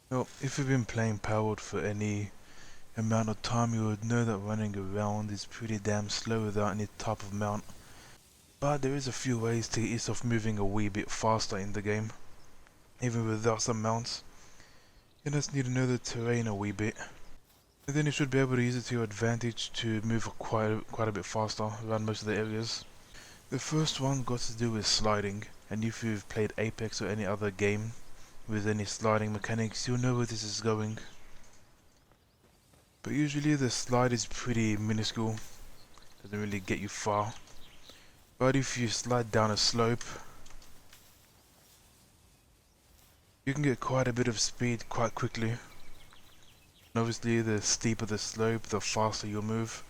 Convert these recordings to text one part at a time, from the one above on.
Well, if you've been playing Palworld for any amount of time, you would know that running around is pretty damn slow without any type of mount. But there is a few ways to get yourself moving a wee bit faster in the game, even without some mounts. You just need to know the terrain a wee bit. And then you should be able to use it to your advantage to move quite a bit faster around most of the areas. The first one got to do with sliding, and if you've played Apex or any other game with any sliding mechanics, you'll know where this is going. But usually the slide is pretty minuscule, doesn't really get you far. But if you slide down a slope, you can get quite a bit of speed quite quickly. And obviously the steeper the slope, the faster you'll move.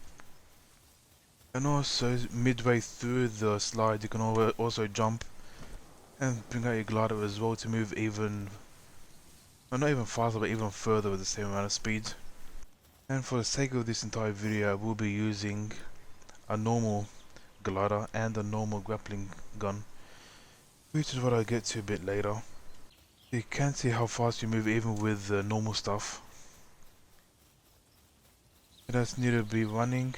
And also midway through the slide you can also jump and bring out your glider as well to move even, well, not even faster but even further with the same amount of speed. And for the sake of this entire video I will be using a normal glider and a normal grappling gun, which is what I'll get to a bit later. You can see how fast you move even with the normal stuff. You just need to be running,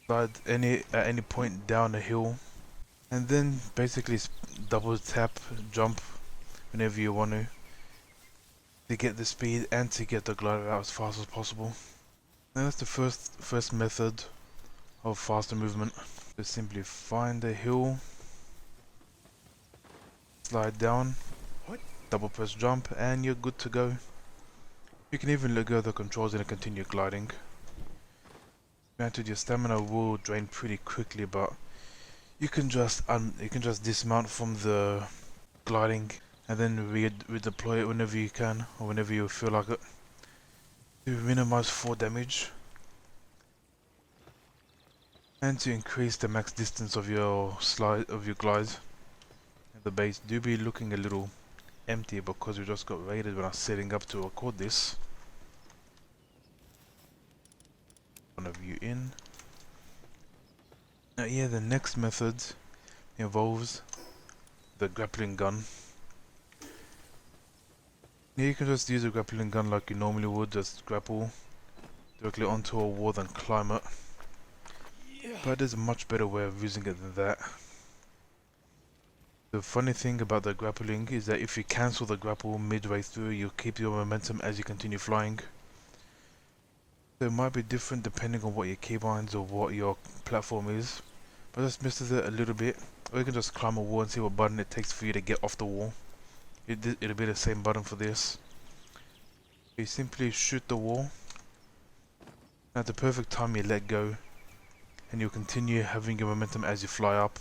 slide at any point down a hill, and then basically double tap, jump whenever you want to get the speed and to get the glider out as fast as possible. And that's the first method of faster movement. Just simply find a hill, slide down, double press jump, and you're good to go. You can even let go of the controls and continue gliding. Granted, your stamina will drain pretty quickly, but you can just dismount from the gliding and then redeploy it whenever you can or whenever you feel like it to minimize fall damage and to increase the max distance of your glide. At the base do be looking a little empty because we just got raided when I was setting up to record this. One of you in. Now yeah, the next method involves the grappling gun. Yeah, you can just use a grappling gun like you normally would, just grapple directly onto a wall and climb it. But there's a much better way of using it than that. The funny thing about the grappling is that if you cancel the grapple midway through, you keep your momentum as you continue flying. So it might be different depending on what your keybinds or what your platform is, but just misses it a little bit. Or you can just climb a wall and see what button it takes for you to get off the wall. It'll be the same button for this. You simply shoot the wall. At the perfect time you let go, and you'll continue having your momentum as you fly up.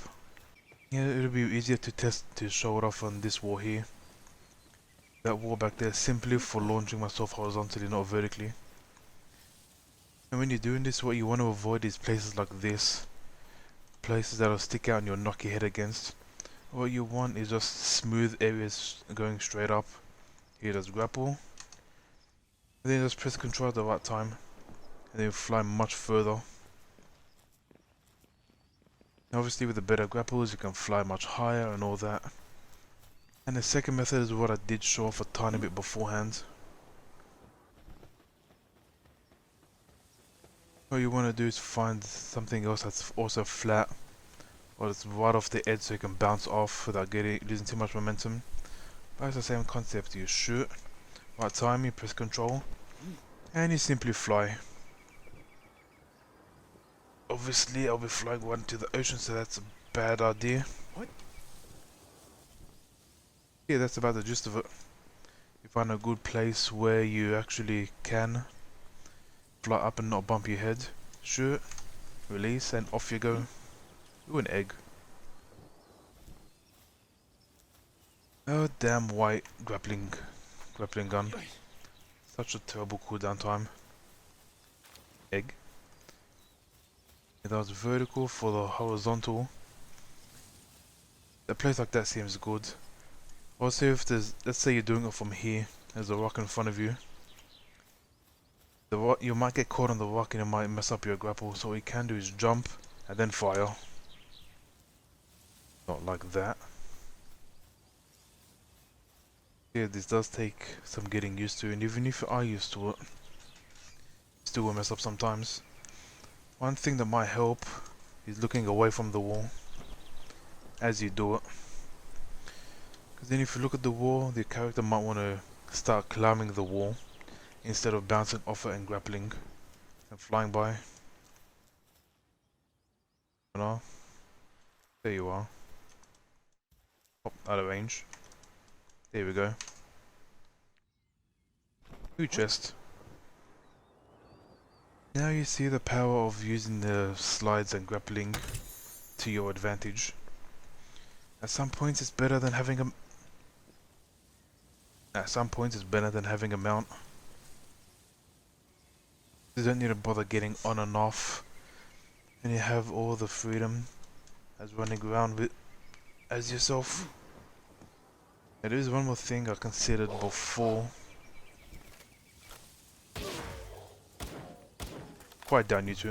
Yeah, it'll be easier to show it off on this wall here. That wall back there is simply for launching myself horizontally, not vertically. And when you're doing this, what you want to avoid is places like this. Places that'll stick out and you'll knock your head against. What you want is just smooth areas going straight up. Here, just grapple. And then just press control at the right time. And then you'll fly much further. Obviously with the better grapples you can fly much higher and all that. And the second method is what I did show off a tiny bit beforehand. What you want to do is find something else that's also flat, or it's right off the edge so you can bounce off without losing too much momentum. But it's the same concept. You shoot, right time you press control, and you simply fly. Obviously I'll be flying one to the ocean, so that's a bad idea. What? Yeah, that's about the gist of it. You find a good place where you actually can fly up and not bump your head. Shoot, release, and off you go. Ooh, an egg. Oh damn white grappling gun. Such a terrible cooldown time. Egg. Yeah, that was vertical for the horizontal. A place like that seems good. Also, if let's say you're doing it from here, there's a rock in front of you. The rock, you might get caught on the rock and it might mess up your grapple, so what you can do is jump and then fire. Not like that. Yeah, this does take some getting used to, and even if you are used to it, still will mess up sometimes. One thing that might help is looking away from the wall as you do it. Because then if you look at the wall, the character might want to start climbing the wall instead of bouncing off it and grappling and flying by. You know? There you are. Oh, out of range. There we go. New chest. Now you see the power of using the slides and grappling to your advantage. At some points it's better than having a mount. You don't need to bother getting on and off, and you have all the freedom as running around with as yourself. There is one more thing I considered before. Quiet down, you two.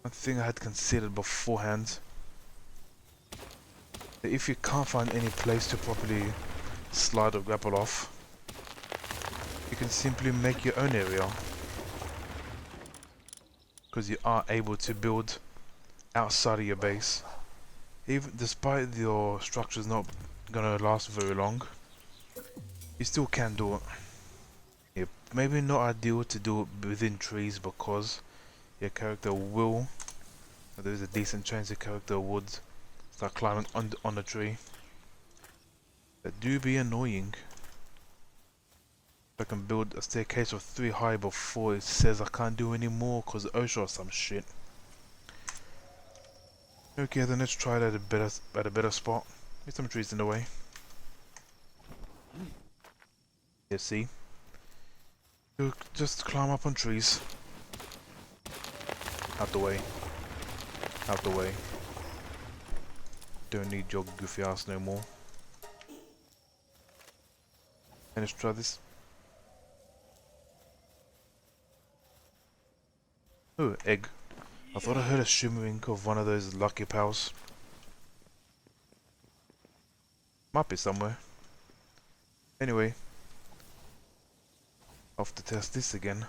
One thing I had considered beforehand. That if you can't find any place to properly slide or grapple off, you can simply make your own area. Because you are able to build outside of your base. Even despite your structures not gonna last very long, you still can do it. Yeah, maybe not ideal to do it within trees because your character will, or there's a decent chance your character would start climbing on a tree. That do be annoying. I can build a staircase of 3 high before it says I can't do any more because OSHA or some shit. Okay, then let's try it at a better spot. Get some trees in the way. Yeah, see? You just climb up on trees. Out the way. Out the way. Don't need your goofy ass no more. And let's try this. Oh, egg. I thought I heard a shimmering of one of those lucky pals. Might be somewhere. Anyway. I'll have to test this again.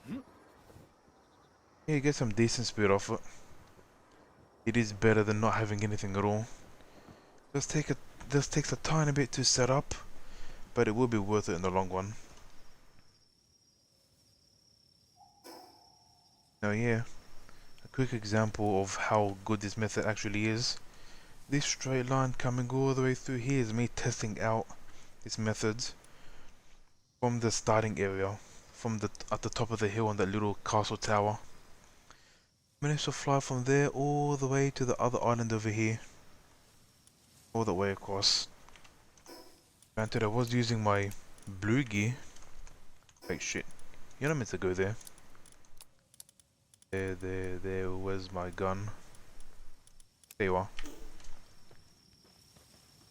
Yeah, you get some decent speed off it. It is better than not having anything at all. Just takes a tiny bit to set up, but it will be worth it in the long run. Now yeah, a quick example of how good this method actually is. This straight line coming all the way through here is me testing out this method from the starting area, at the top of the hill on that little castle tower. Managed to fly from there all the way to the other island over here. All the way across. Granted, I was using my blue gear. Wait, shit. You're not meant to go there. There, where's my gun? There you are.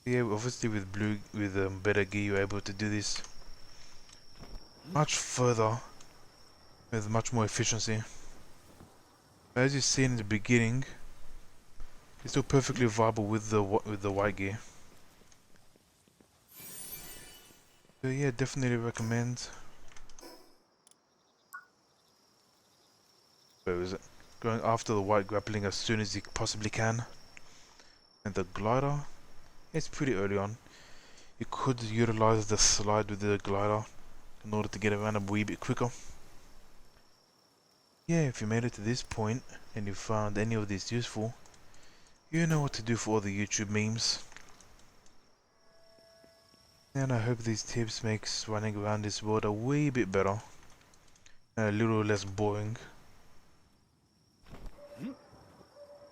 Yeah, obviously with better gear you're able to do this much further with much more efficiency. But as you see in the beginning, it's still perfectly viable with the white gear. So yeah, definitely recommend. Where is it? Going after the white grappling as soon as you possibly can. And the glider, it's pretty early on. You could utilize the slide with the glider in order to get around a wee bit quicker. Yeah, if you made it to this point and you found any of this useful, you know what to do for all the YouTube memes. And I hope these tips makes running around this world a wee bit better and a little less boring.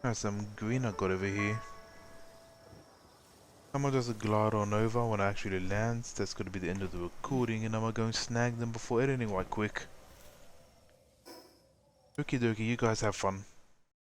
There's some green I got over here. I'm gonna just glide on over when I actually land. That's gonna be the end of the recording, and I'm gonna go and snag them before editing right quick. Okie dokie, you guys have fun.